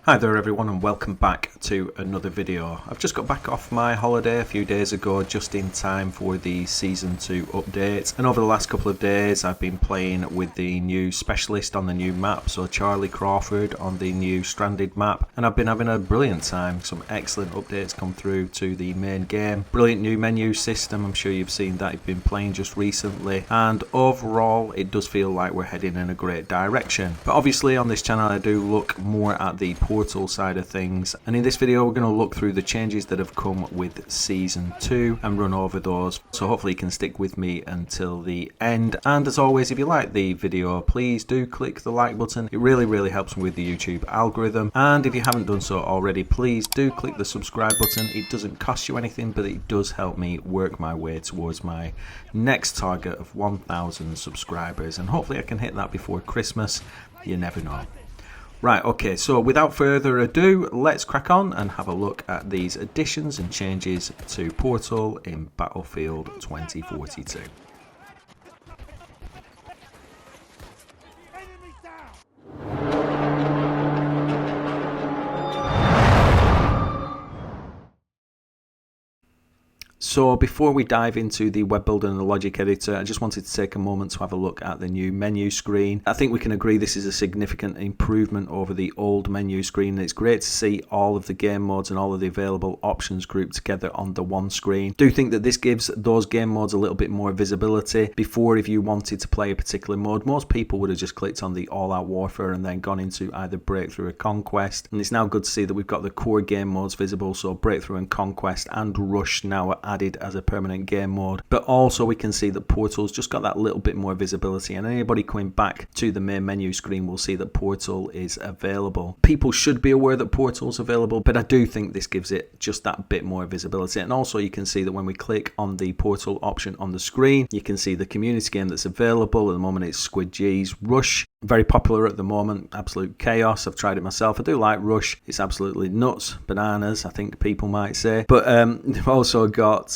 Hi there everyone and welcome back to another video. I've just got back off my holiday a few days ago just in time for the Season 2 update, and over the last couple of days I've been playing with the new specialist on the new map, so Charlie Crawford on the new Stranded map, and I've been having a brilliant time. Some excellent updates come through to the main game, brilliant new menu system. I'm sure you've seen that you've been playing just recently, and overall it does feel like we're heading in a great direction. But obviously on this channel I do look more at the portal side of things, and in this video we're going to look through the changes that have come with Season 2 and run over those, so hopefully you can stick with me until the end. And as always, if you like the video, please do click the like button. It really helps me with the YouTube algorithm, and if you haven't done so already, please do click the subscribe button. It doesn't cost you anything, but it does help me work my way towards my next target of 1,000 subscribers, and hopefully I can hit that before Christmas. You never know. Right, okay, so without further ado, let's crack on and have a look at these additions and changes to Portal in Battlefield 2042. So before we dive into the web builder and the logic editor, I just wanted to take a moment to have a look at the new menu screen. I think we can agree this is a significant improvement over the old menu screen. It's great to see all of the game modes and all of the available options grouped together on the one screen. Do think that this gives those game modes a little bit more visibility. Before, if you wanted to play a particular mode, most people would have just clicked on the all-out warfare and then gone into either breakthrough or conquest. And it's now good to see that we've got the core game modes visible, so breakthrough and conquest and rush now are added as a permanent game mode. But also we can see that Portal's just got that little bit more visibility, and anybody coming back to the main menu screen will see that Portal is available. People should be aware that Portal's available, but I do think this gives it just that bit more visibility. And also you can see that when we click on the Portal option on the screen, you can see the community game that's available. At the moment it's Squid G's Rush. Very popular at the moment, absolute chaos. I've tried it myself. I do like Rush. It's absolutely nuts, bananas, I think people might say. But we've also got,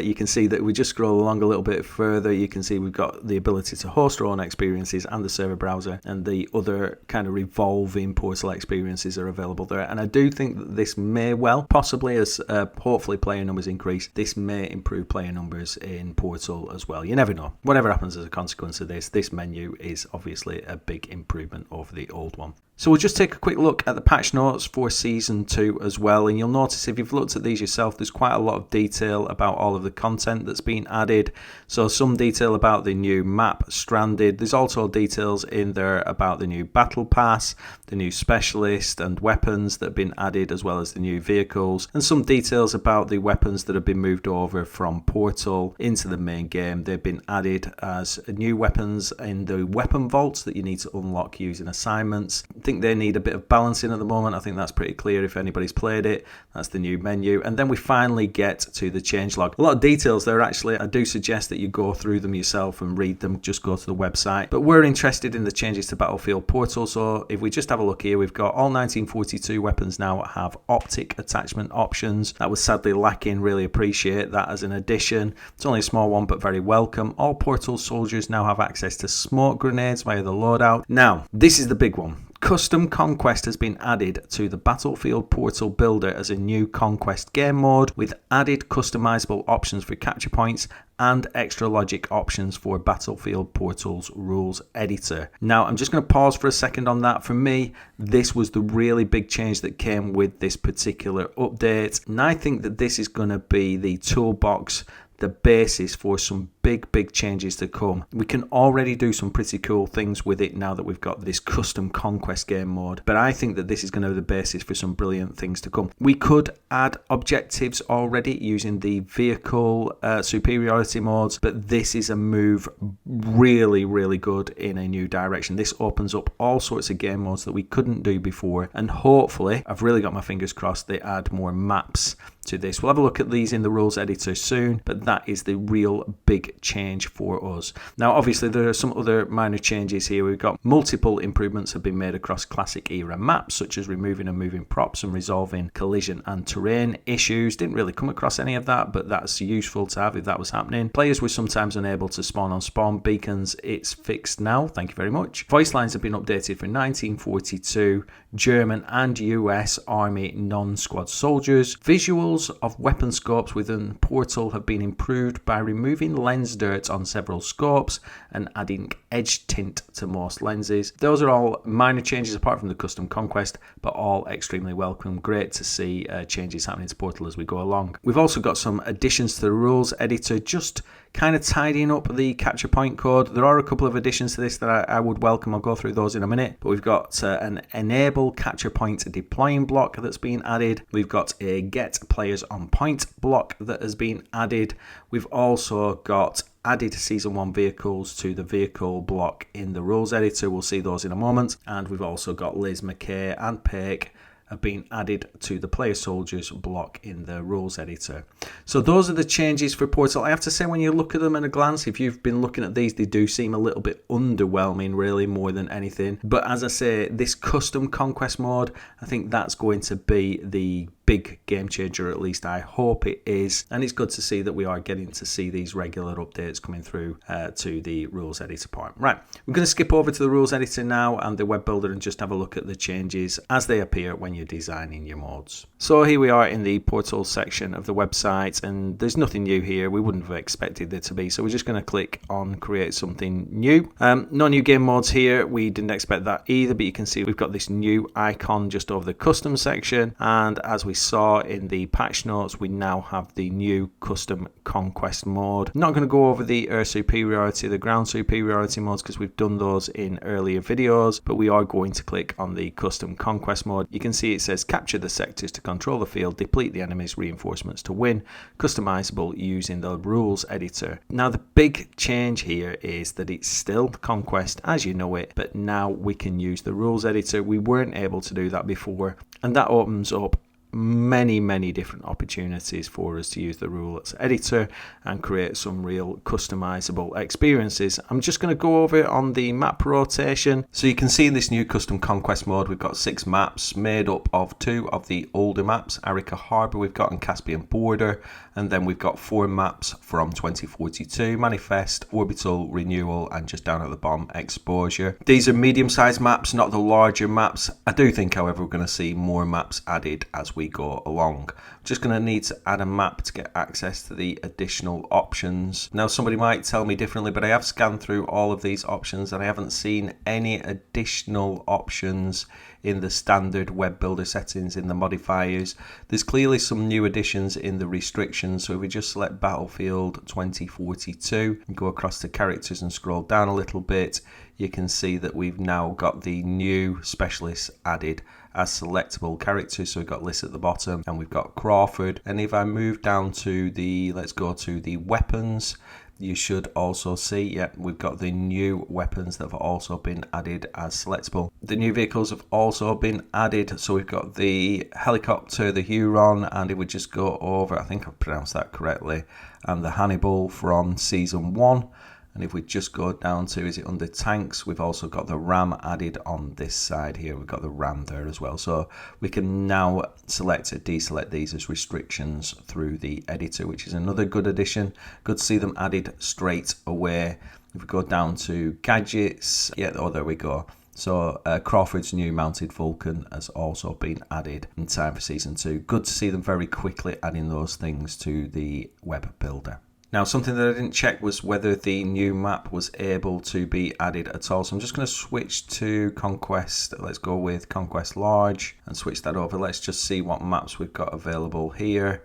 you can see that we just scroll along a little bit further. You can see we've got the ability to host our own experiences and the server browser, and the other kind of revolving Portal experiences are available there. And I do think that this may well, possibly as hopefully player numbers increase, this may improve player numbers in Portal as well. You never know. Whatever happens as a consequence of this, this menu is obviously a big improvement over the old one. So we'll just take a quick look at the patch notes for Season 2 as well, and you'll notice if you've looked at these yourself, there's quite a lot of detail about all of the content that's been added. So some detail about the new map, Stranded. There's also details in there about the new Battle Pass, the new Specialist and weapons that have been added, as well as the new vehicles, and some details about the weapons that have been moved over from Portal into the main game. They've been added as new weapons in the weapon vaults that you need to unlock using assignments. I think they need a bit of balancing at the moment. I think that's pretty clear if anybody's played it. That's the new menu. And then we finally get to the changelog. A lot of details there actually. I do suggest that you go through them yourself and read them. Just go to the website. But we're interested in the changes to Battlefield Portal. So if we just have a look here, we've got all 1942 weapons now have optic attachment options. That was sadly lacking. Really appreciate that as an addition. It's only a small one, but very welcome. All Portal soldiers now have access to smoke grenades via the loadout. Now, this is the big one. Custom Conquest has been added to the Battlefield Portal Builder as a new Conquest game mode, with added customizable options for capture points and extra logic options for Battlefield Portal's Rules Editor. Now, I'm just going to pause for a second on that. For me, this was the really big change that came with this particular update, and I think that this is going to be the toolbox, the basis for some big changes to come. We can already do some pretty cool things with it now that we've got this Custom Conquest game mode, but I think that this is going to be the basis for some brilliant things to come. We could add objectives already using the vehicle superiority modes, but this is a move really good in a new direction. This opens up all sorts of game modes that we couldn't do before, and hopefully, I've really got my fingers crossed, they add more maps to this. We'll have a look at these in the rules editor soon, but that is the real big big change for us. Now, obviously, there are some other minor changes here. We've got multiple improvements have been made across classic era maps, such as removing and moving props and resolving collision and terrain issues. Didn't really come across any of that, but that's useful to have if that was happening. Players were sometimes unable to spawn on spawn beacons. It's fixed now. Thank you very much. Voice lines have been updated for 1942 German and US Army non-squad soldiers. Visuals of weapon scopes within Portal have been improved by removing lens dirt on several scopes and adding edge tint to most lenses. Those are all minor changes apart from the Custom Conquest, but all extremely welcome. Great to see changes happening to Portal as we go along. We've also got some additions to the rules editor, just kind of tidying up the capture point code. There are a couple of additions to this that I would welcome. I'll go through those in a minute. But we've got an enable capture point deploying block that's been added. We've got a get players on point block that has been added. We've also got added season 1 vehicles to the vehicle block in the rules editor. We'll see those in a moment. And we've also got Liz, McKay and Peck have been added to the player soldiers block in the rules editor. So those are the changes for Portal. I have to say, when you look at them at a glance, if you've been looking at these, they do seem a little bit underwhelming, really, more than anything. But as I say, this custom conquest mode, I think that's going to be the big game changer, at least I hope it is. And it's good to see that we are getting to see these regular updates coming through to the rules editor part. Right, we're going to skip over to the rules editor now and the web builder and just have a look at the changes as they appear when you're designing your mods. So here we are in the Portal section of the website, and there's nothing new here. We wouldn't have expected there to be, so we're just going to click on create something new. No new game modes here. We didn't expect that either, but you can see we've got this new icon just over the custom section, and as we saw in the patch notes, we now have the new custom conquest mode. I'm not going to go over the air superiority, the ground superiority modes, because we've done those in earlier videos, but we are going to click on the custom conquest mode. You can see it says capture the sectors to control the field, deplete the enemy's reinforcements to win, customizable using the rules editor. Now the big change here is that it's still conquest as you know it, but now we can use the rules editor. We weren't able to do that before, and that opens up many different opportunities for us to use the rules editor and create some real customizable experiences. I'm just going to go over it on the map rotation. So you can see in this new custom conquest mode, we've got 6 maps made up of 2 of the older maps, Arica Harbour we've got and Caspian Border, and then we've got 4 maps from 2042, Manifest, Orbital, Renewal, and just down at the bottom, Exposure. These are medium-sized maps, not the larger maps. I do think, however, we're going to see more maps added as we go along. Just going to need to add a map to get access to the additional options. Now somebody might tell me differently, but I have scanned through all of these options and I haven't seen any additional options in the standard web builder settings in the modifiers. There's clearly some new additions in the restrictions, so if we just select Battlefield 2042 and go across to characters and scroll down a little bit, you can see that we've now got the new specialists added as selectable characters. So we've got Liz at the bottom and we've got Crawford, and if I move down to the, let's go to the weapons, you should also see, we've got the new weapons that have also been added as selectable. The new vehicles have also been added, so we've got the helicopter, the Huron, and it would just go over, I think I've pronounced that correctly, and the Hannibal from season 1. And if we just go down to, is it under tanks, we've also got the Ram added on this side here. We've got the Ram there as well. So we can now select or deselect these as restrictions through the editor, which is another good addition. Good to see them added straight away. If we go down to gadgets, there we go. So Crawford's new mounted Vulcan has also been added in time for season 2. Good to see them very quickly adding those things to the web builder. Now, something that I didn't check was whether the new map was able to be added at all. So I'm just going to switch to Conquest. Let's go with Conquest Large and switch that over. Let's just see what maps we've got available here.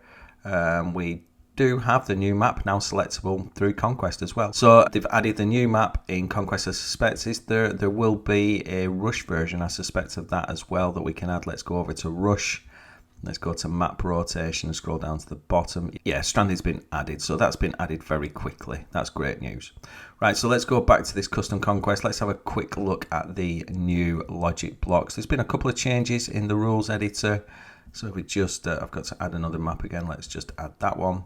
We do have the new map now selectable through Conquest as well. So they've added the new map in Conquest. I suspect there will be a Rush version, I suspect, of that as well that we can add. Let's go over to Rush. Let's go to map rotation and scroll down to the bottom. Yeah, Stranded's been added, so that's been added very quickly. That's great news. Right, so let's go back to this custom conquest. Let's have a quick look at the new logic blocks. There's been a couple of changes in the rules editor. So if we just, I've got to add another map again. Let's just add that one.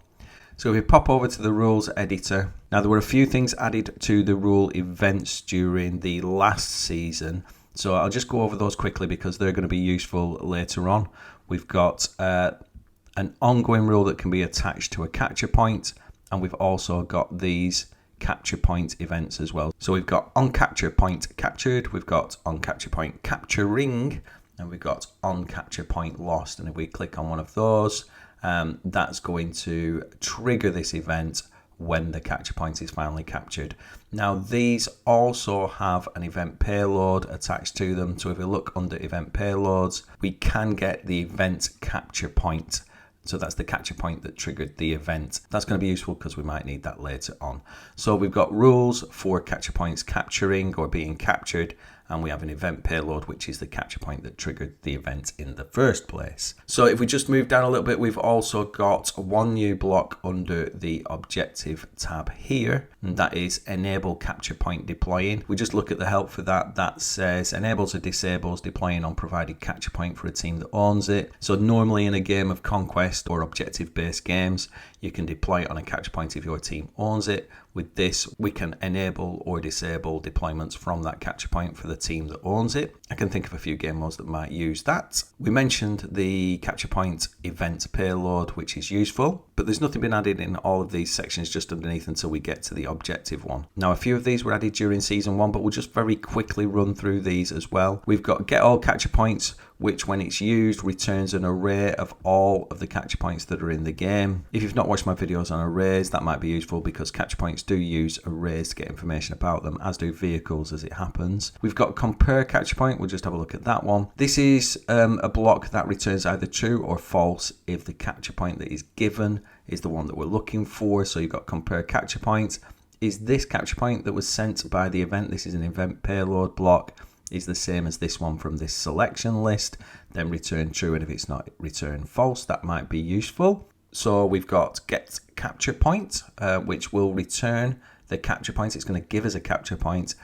So if we pop over to the rules editor, now there were a few things added to the rule events during the last season. So I'll just go over those quickly because they're going to be useful later on. We've got an ongoing rule that can be attached to a capture point, and we've also got these capture point events as well. So we've got on capture point captured, we've got on capture point capturing, and we've got on capture point lost. And if we click on one of those, that's going to trigger this event when the capture point is finally captured. Now these also have an event payload attached to them. So if we look under event payloads, we can get the event capture point. So that's the capture point that triggered the event. That's going to be useful because we might need that later on. So we've got rules for capture points capturing or being captured, and we have an event payload, which is the capture point that triggered the event in the first place. So if we just move down a little bit, we've also got one new block under the objective tab here, and that is enable capture point deploying. We just look at the help for that. That says enables or disables deploying on provided capture point for a team that owns it. So normally in a game of Conquest or objective based games, you can deploy it on a capture point if your team owns it. With this, we can enable or disable deployments from that capture point for the team that owns it. I can think of a few game modes that might use that. We mentioned the capture point event payload, which is useful, but there's nothing been added in all of these sections just underneath until we get to the objective one. Now, a few of these were added during season 1, but we'll just very quickly run through these as well. We've got get all capture points, which when it's used returns an array of all of the capture points that are in the game. If you've not watched my videos on arrays, that might be useful because capture points do use arrays to get information about them, as do vehicles as it happens. We've got compare capture point. We'll just have a look at that one. This is a block that returns either true or false if the capture point that is given is the one that we're looking for. So you've got compare capture point. Is this capture point that was sent by the event, this is an event payload block, is the same as this one from this selection list? Then return true, and if it's not, return false. That might be useful. So we've got get capture point, which will return the capture point. It's going to give us a capture point,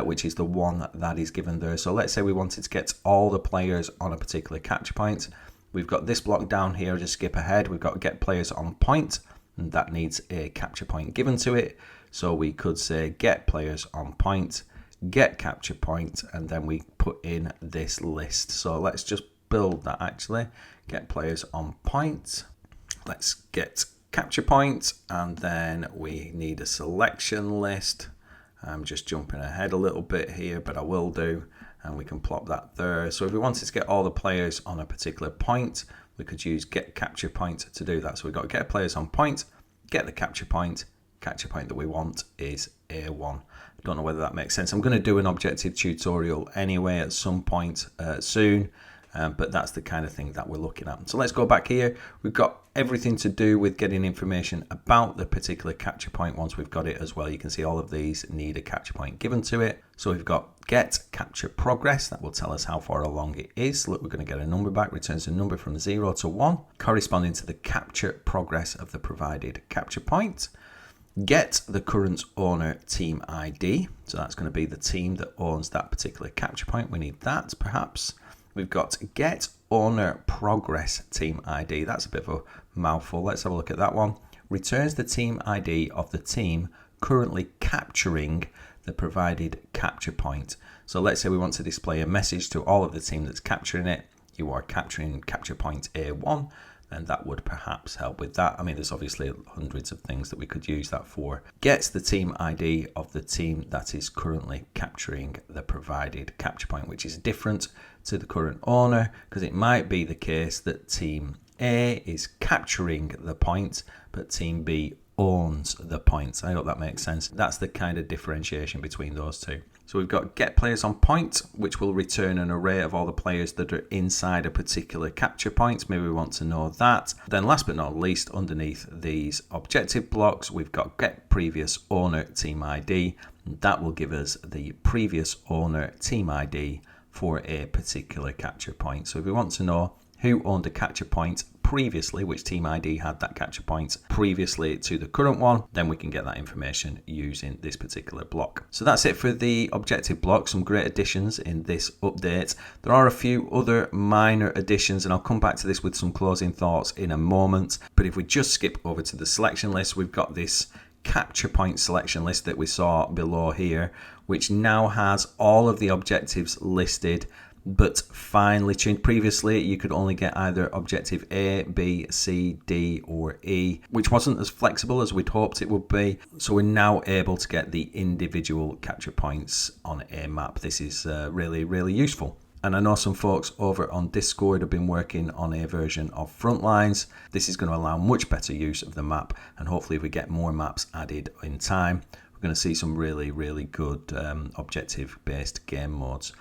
which is the one that is given there. So let's say we wanted to get all the players on a particular capture point. We've got this block down here, just skip ahead. We've got get players on point, and that needs a capture point given to it. So we could say get players on point, get capture point, and then we put in this list. So let's just build that actually. Get players on point. Let's get capture point, and then we need a selection list. I'm just jumping ahead a little bit here, but I will do, and we can plop that there. So if we wanted to get all the players on a particular point, we could use get capture point to do that. So we've got get players on point, get the capture point that we want is A1. Don't know whether that makes sense. I'm going to do an objective tutorial anyway at some point soon, but that's the kind of thing that we're looking at. So let's go back here. We've got everything to do with getting information about the particular capture point once we've got it as well. You can see all of these need a capture point given to it. So we've got get capture progress. That will tell us how far along it is. Look, we're going to get a number back, returns a number from 0 to 1, corresponding to the capture progress of the provided capture point. Get the current owner team ID. So that's going to be the team that owns that particular capture point. We need that perhaps. We've got get owner progress team ID. That's a bit of a mouthful. Let's have a look at that one. Returns the team ID of the team currently capturing the provided capture point. So let's say we want to display a message to all of the team that's capturing it. You are capturing capture point A1. And that would perhaps help with that. I mean, there's obviously hundreds of things that we could use that for. Gets the team ID of the team that is currently capturing the provided capture point, which is different to the current owner, because it might be the case that team A is capturing the point, but team B owns the points. I hope that makes sense. That's the kind of differentiation between those two. So we've got get players on point, which will return an array of all the players that are inside a particular capture point. Maybe we want to know that. Then last but not least, underneath these objective blocks, we've got get previous owner team ID. That will give us the previous owner team ID for a particular capture point. So if we want to know who owned a capture point previously, which team ID had that capture point previously to the current one, then we can get that information using this particular block. So that's it for the objective block. Some great additions in this update. There are a few other minor additions, and I'll come back to this with some closing thoughts in a moment. But if we just skip over to the selection list, we've got this capture point selection list that we saw below here, which now has all of the objectives listed, but finely tuned. Previously you could only get either objective A, B, C, D or E, which wasn't as flexible as we'd hoped it would be. So we're now able to get the individual capture points on a map. This is really useful. And I know some folks over on Discord have been working on a version of Frontlines. This is going to allow much better use of the map, and hopefully if we get more maps added in time, we're going to see some really good objective based game modes.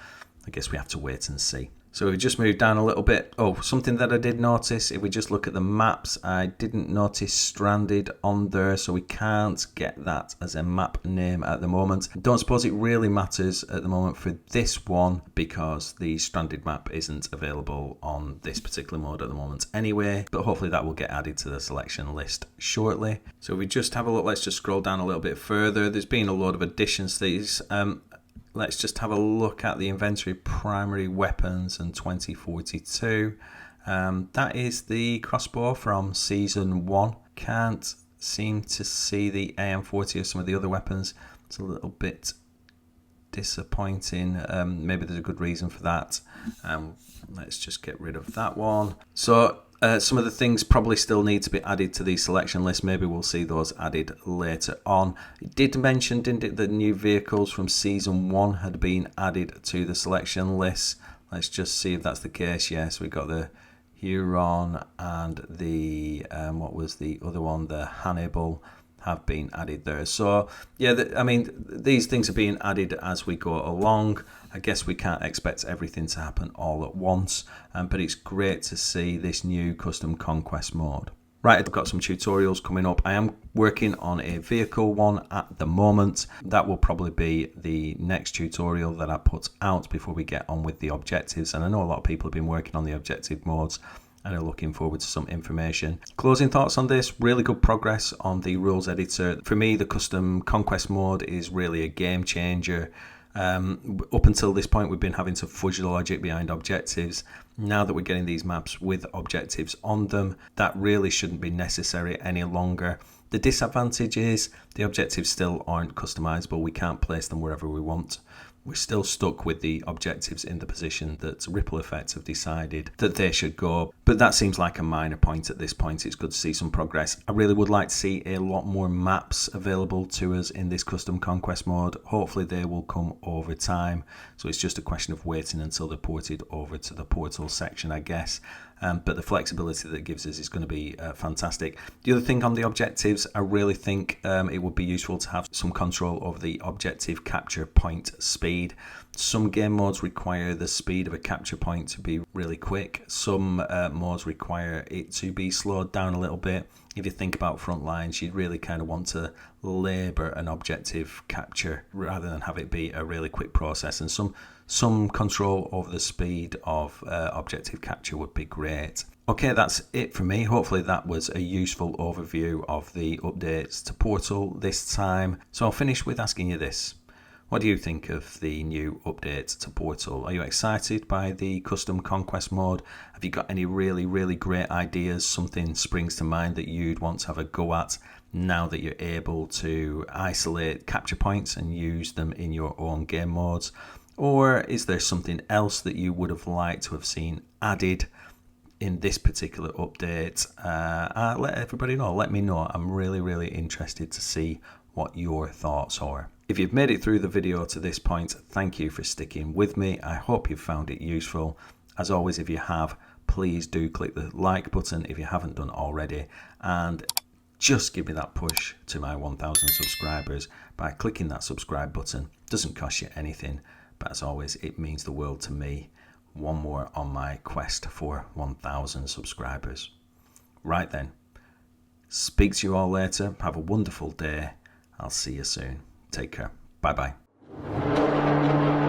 I guess we have to wait and see. So we just moved down a little bit. Oh, something that I did notice, if we just look at the maps, I didn't notice stranded on there, so we can't get that as a map name at the moment. Don't suppose it really matters at the moment for this one, because the stranded map isn't available on this particular mode at the moment anyway, but hopefully that will get added to the selection list shortly. So if we just have a look, let's just scroll down a little bit further. There's been a lot of additions to these. Let's just have a look at the inventory primary weapons and 2042. That is the crossbow from season 1. Can't seem to see the AM40 or some of the other weapons. It's a little bit disappointing. Maybe there's a good reason for that. Let's just get rid of that one. So some of the things probably still need to be added to the selection list. Maybe we'll see those added later on. It did mention, didn't it, that new vehicles from season 1 had been added to the selection list. Let's just see if that's the case. Yes, we got the Huron and the what was the other one, the Hannibal, have been added there. So yeah, I mean, these things are being added as we go along. I guess we can't expect everything to happen all at once, but it's great to see this new Custom Conquest mode. Right, I've got some tutorials coming up. I am working on a vehicle one at the moment. That will probably be the next tutorial that I put out before we get on with the objectives. And I know a lot of people have been working on the objective modes and are looking forward to some information. Closing thoughts on this, really good progress on the rules editor. For me, the Custom Conquest mode is really a game changer. Up until this point, we've been having to fudge the logic behind objectives. Now that we're getting these maps with objectives on them, that really shouldn't be necessary any longer. The disadvantage is the objectives still aren't customizable. We can't place them wherever we want. We're still stuck with the objectives in the position that Ripple Effect have decided that they should go. But that seems like a minor point at this point. It's good to see some progress. I really would like to see a lot more maps available to us in this Custom Conquest mode. Hopefully they will come over time. So it's just a question of waiting until they're ported over to the portal section, I guess. But the flexibility that it gives us is going to be fantastic. The other thing on the objectives, I really think it would be useful to have some control over the objective capture point speed. Some game modes require the speed of a capture point to be really quick. Some modes require it to be slowed down a little bit. If you think about Frontlines, you'd really kind of want to labour an objective capture rather than have it be a really quick process. And some control over the speed of objective capture would be great. Okay, that's it for me. Hopefully that was a useful overview of the updates to Portal this time. So I'll finish with asking you this. What do you think of the new update to Portal? Are you excited by the Custom Conquest mode? Have you got any really great ideas? Something springs to mind that you'd want to have a go at now that you're able to isolate capture points and use them in your own game modes? Or is there something else that you would have liked to have seen added in this particular update? Let everybody know. Let me know. I'm really interested to see what your thoughts are. If you've made it through the video to this point, thank you for sticking with me. I hope you've found it useful. As always, if you have, please do click the like button if you haven't done already, and just give me that push to my 1,000 subscribers by clicking that subscribe button. Doesn't cost you anything, but as always, it means the world to me. One more on my quest for 1,000 subscribers. Right then, speak to you all later. Have a wonderful day. I'll see you soon. Take care. Bye bye.